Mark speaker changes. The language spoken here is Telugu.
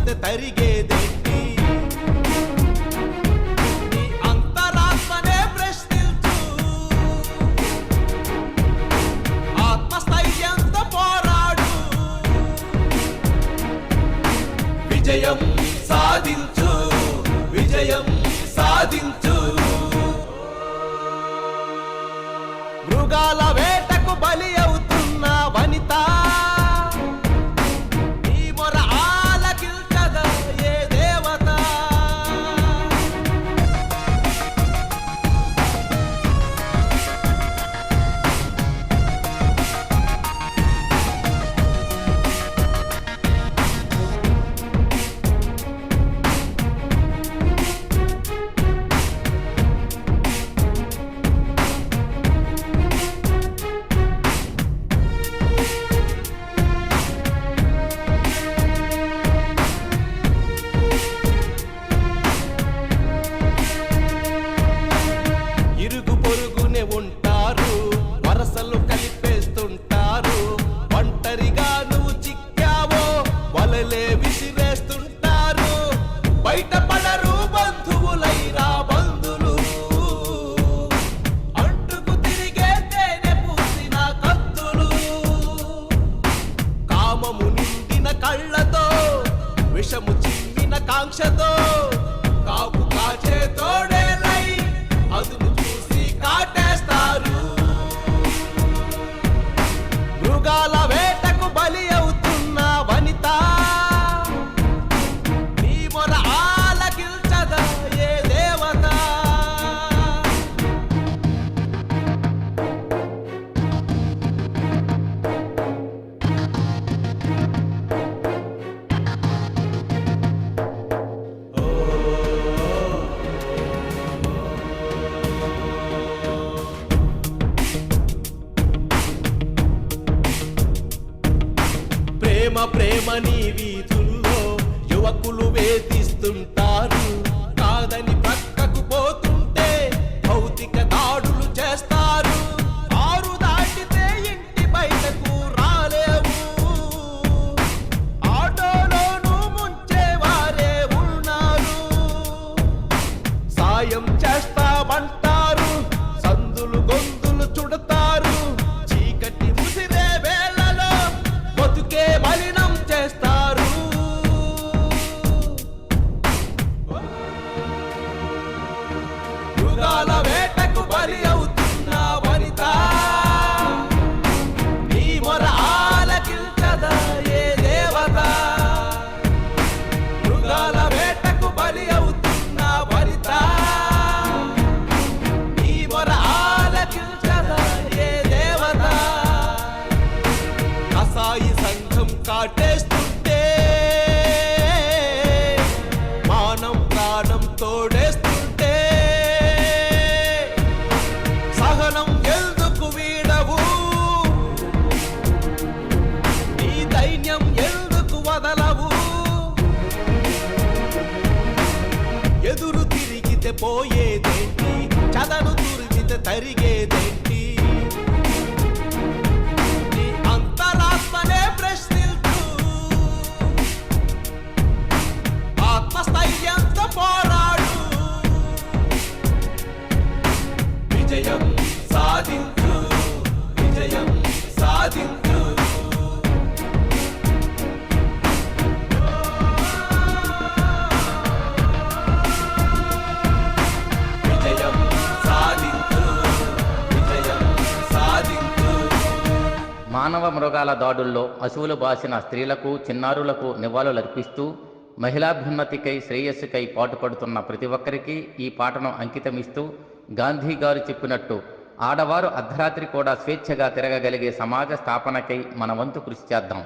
Speaker 1: తురిమితే తరిగేదేంటి? నీ అంతరాత్మనే ప్రశ్నించు, ఆత్మస్థైర్యంతో పోరాడు, విజయం సాధించు, విజయం సాధించు. మృగాల వేటకు బలి అవుతున్న వనిత, నీ మొర ఆలకించదా ఏ దేవత? ఇరుగు పొరుగునే ఉంటారు, వరసలు కలిపేస్తుంటారు. ఒంటరిగా నువ్వు చిక్కావో వలలే విసిరేస్తుంటారు. బయటపడరు బంధువులైరా బంధులు, అంటుకు తిరిగే తేనె పూసిన కత్తులు. కామము నిండిన కళ్ళతో, విషము చిమ్మిన కాంక్షతో, కాపు కాచే తోడేలై అదును చూసి కాటేస్తారు. మృగాల వేటకు బలి అవుతున్న వనిత, నీ మొర ఆలకించదా ఏ దేవత? ప్రేమ ప్రేమని వీధుల్లో యువకులు వేధిస్తుంటారు. కాదని ప్రక్కకు పోతుంటే భౌతిక దాడులు చేస్తారు. ఆరు దాటితే ఇంటి బయటకు రాలేవు, ఆటోలోనూ ముంచేవారే ఉన్నారు. సాయం చేస్తామంటారు, సందులు గొంతులు చుడతారు. చీకటి ముసిరే వేళలో బతుకే మలినం చేస్తారు. మృగాల వేటకు బలి అవుతున్న వనిత, నీ మొర ఆలకించదా ఏ దేవత? మృగాల వేటకు బలి అవుతున్న వనిత, నీ మొర ఆలకించదా ఏ దేవత? కసాయి సంఘం కాటేస్తుంటే, మానం ప్రాణం తోడేస్తుంటే, సహనం ఎందుకు వీడవు? నీ దైన్యం ఎందుకు వదలవు? ఎదురు తిరిగితే పోయేదేంటి? చదను తురిమితే తరిగేదేంటి? నీ అంతరాత్మనే ప్రశ్నించు, ఆత్మస్థైర్యంతో పోరాడు, విజయం సాధించు, విజయం సాధించు. విజయం సాధించు, విజయం సాధించు.
Speaker 2: మానవ మృగాల దాడుల్లో అసువులు బాసిన స్త్రీలకు, చిన్నారులకు నివాళులర్పిస్తూ మహిళాభ్యున్నతికై, శ్రేయస్సుకై పాటుపడుతున్న ప్రతి ఒక్కరికి ఈ పాటను అంకితమిస్తూ గాంధీ గారు చెప్పినట్టు ఆడవారు అర్ధరాత్రి కూడా స్వేచ్ఛగా తిరగగలిగే సమాజ స్థాపనకై మన వంతు కృషి చేద్దాం.